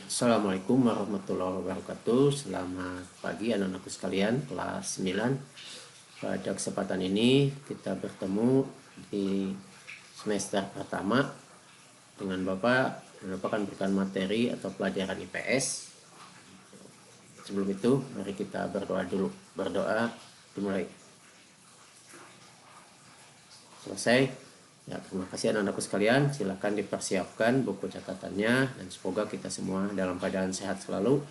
Assalamualaikum warahmatullahi wabarakatuh. Selamat pagi anak-anakku sekalian kelas 9. Pada kesempatan ini kita bertemu di semester pertama dengan Bapak akan berikan materi atau pelajaran IPS. Sebelum itu mari kita berdoa dulu. Berdoa dimulai. Selesai. Ya, terima kasih anak-anakku sekalian. Silakan dipersiapkan buku catatannya dan semoga kita semua dalam keadaan sehat selalu.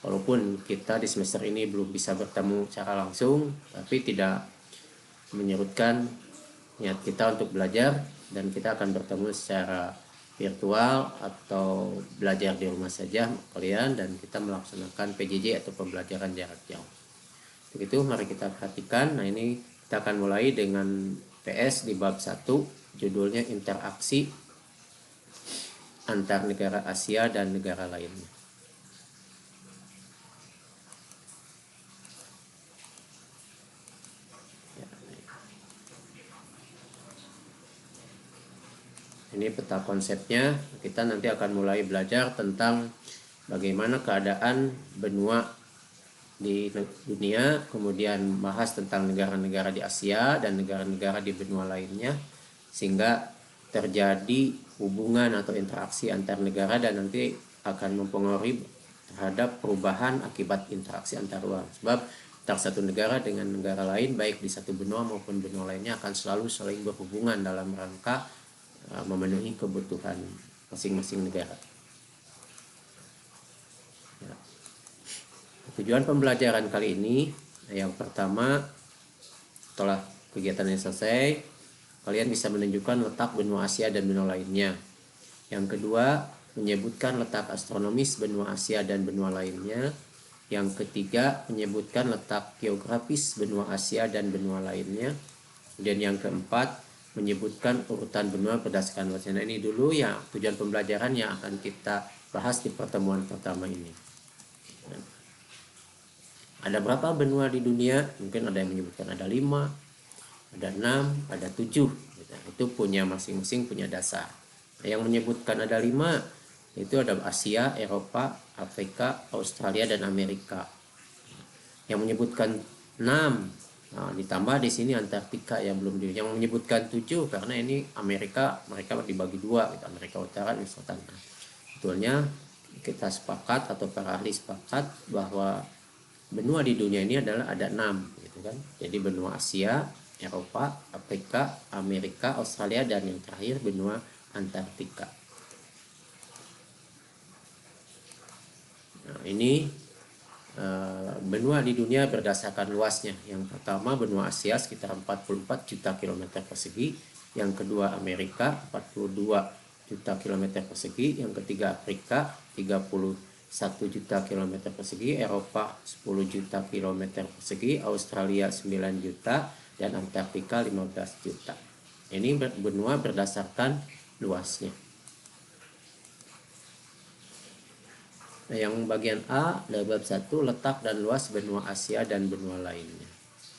Walaupun kita di semester ini belum bisa bertemu secara langsung, tapi tidak menyurutkan niat kita untuk belajar dan kita akan bertemu secara virtual atau belajar di rumah saja kalian dan kita melaksanakan PJJ atau pembelajaran jarak jauh. Begitu, mari kita perhatikan. Nah, ini kita akan mulai dengan PS di bab 1, judulnya interaksi antar negara Asia dan negara lainnya. Ini peta konsepnya. Kita nanti akan mulai belajar tentang bagaimana keadaan benua di dunia, kemudian bahas tentang negara-negara di Asia dan negara-negara di benua lainnya, sehingga terjadi hubungan atau interaksi antar negara dan nanti akan mempengaruhi terhadap perubahan akibat interaksi antar luar. Sebab antara satu negara dengan negara lain, baik di satu benua maupun benua lainnya, akan selalu saling berhubungan dalam rangka memenuhi kebutuhan masing-masing negara. Tujuan pembelajaran kali ini, yang pertama, setelah kegiatan yang selesai, kalian bisa menunjukkan letak benua Asia dan benua lainnya. Yang kedua, menyebutkan letak astronomis benua Asia dan benua lainnya. Yang ketiga, menyebutkan letak geografis benua Asia dan benua lainnya. Kemudian yang keempat, menyebutkan urutan benua berdasarkan luasnya. Nah, ini dulu ya tujuan pembelajaran yang akan kita bahas di pertemuan pertama ini. Ada berapa benua di dunia? Mungkin ada yang menyebutkan ada 5, ada 6, ada 7. Itu punya masing-masing punya dasar. Yang menyebutkan ada 5 itu ada Asia, Eropa, Afrika, Australia, dan Amerika. Yang menyebutkan 6, nah, ditambah di sini Antartika yang belum di. Yang menyebutkan 7 karena ini Amerika, mereka dibagi 2, gitu, Amerika Utara dan Selatan. Nah, sebetulnya kita sepakat atau para ahli sepakat bahwa benua di dunia ini adalah ada 6, gitu kan. Jadi benua Asia, Eropa, Afrika, Amerika, Australia, dan yang terakhir benua Antartika. Nah, ini benua di dunia berdasarkan luasnya. Yang pertama benua Asia sekitar 44 juta kilometer persegi, yang kedua Amerika 42 juta kilometer persegi, yang ketiga Afrika 31 juta kilometer persegi, Eropa 10 juta kilometer persegi, Australia 9 juta, dan Antartika 15 juta. Ini benua berdasarkan luasnya. Nah, yang bagian A dari bab 1, letak dan luas benua Asia dan benua lainnya.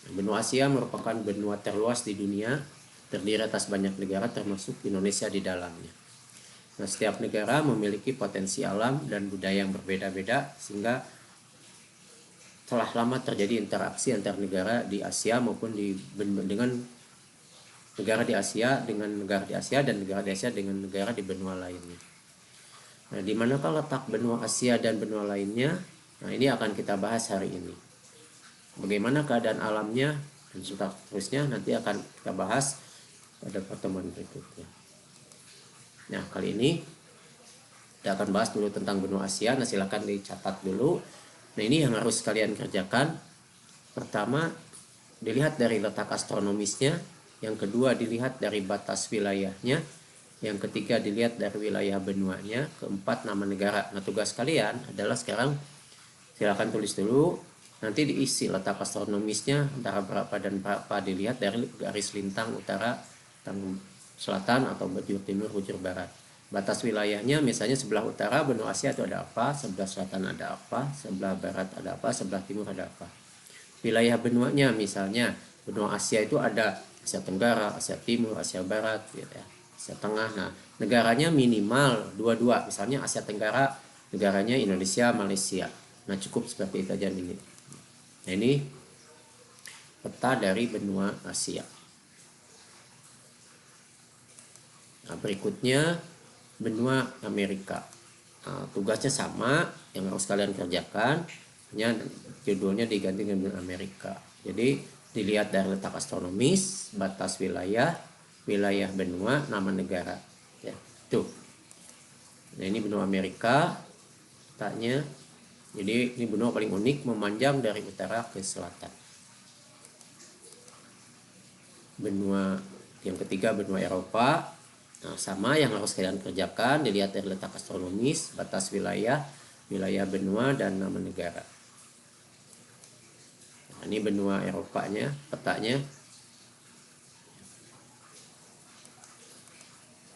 Nah, benua Asia merupakan benua terluas di dunia, terdiri atas banyak negara termasuk Indonesia di dalamnya. Nah, setiap negara memiliki potensi alam dan budaya yang berbeda-beda, sehingga telah lama terjadi interaksi antar negara di Asia maupun dengan negara di Asia dengan negara di Asia dan negara di Asia dengan negara di benua lainnya. Nah, di manakah letak benua Asia dan benua lainnya? Nah, ini akan kita bahas hari ini. Bagaimana keadaan alamnya dan seterusnya nanti akan kita bahas pada pertemuan berikutnya. Nah, kali ini kita akan bahas dulu tentang benua Asia. Nah, silakan dicatat dulu. Nah, ini yang harus kalian kerjakan. Pertama, dilihat dari letak astronomisnya. Yang kedua, dilihat dari batas wilayahnya. Yang ketiga, dilihat dari wilayah benuanya. Keempat, nama negara. Nah, tugas kalian adalah sekarang silakan tulis dulu. Nanti diisi letak astronomisnya antara berapa dan berapa, dilihat dari garis lintang utara, selatan atau bujur timur, bujur barat. Batas wilayahnya misalnya sebelah utara benua Asia itu ada apa, sebelah selatan ada apa, sebelah barat ada apa, sebelah timur ada apa. Wilayah benuanya misalnya benua Asia itu ada Asia Tenggara, Asia Timur, Asia Barat, gitu ya. Asia Tengah. Nah, negaranya minimal dua-dua. Misalnya Asia Tenggara negaranya Indonesia, Malaysia. Nah, cukup seperti itu aja ini. Nah, ini peta dari benua Asia. Nah, berikutnya benua Amerika. Nah, tugasnya sama, yang harus kalian kerjakan, hanya judulnya diganti dengan benua Amerika. Jadi dilihat dari letak astronomis, batas wilayah, wilayah benua, nama negara. Ya, tuh. Nah, ini benua Amerika, petanya. Jadi ini benua paling unik, memanjang dari utara ke selatan. Benua yang ketiga benua Eropa. Nah, sama yang harus kalian kerjakan, dilihat dari letak astronomis, batas wilayah, wilayah benua, dan nama negara. Nah, ini benua Eropanya, petanya.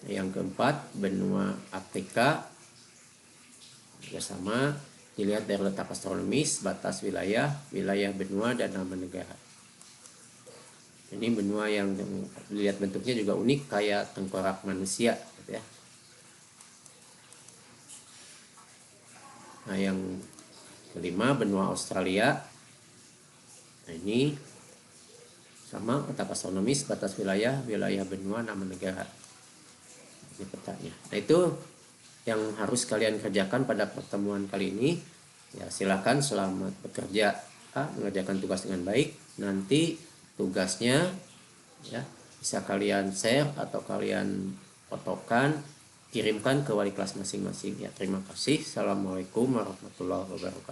Yang keempat, benua Afrika. Juga sama, dilihat dari letak astronomis, batas wilayah, wilayah benua, dan nama negara. Ini benua yang dilihat bentuknya juga unik, kayak tengkorak manusia, gitu ya. Nah, yang kelima benua Australia. Nah, ini sama, letak astronomis, batas wilayah, wilayah benua, nama negara. Ini petanya. Nah, itu yang harus kalian kerjakan pada pertemuan kali ini. Ya, silakan, selamat bekerja, mengerjakan tugas dengan baik. Nanti tugasnya ya bisa kalian share atau kalian fotokan, kirimkan ke wali kelas masing-masing. Ya, terima kasih. Assalamualaikum warahmatullahi wabarakatuh.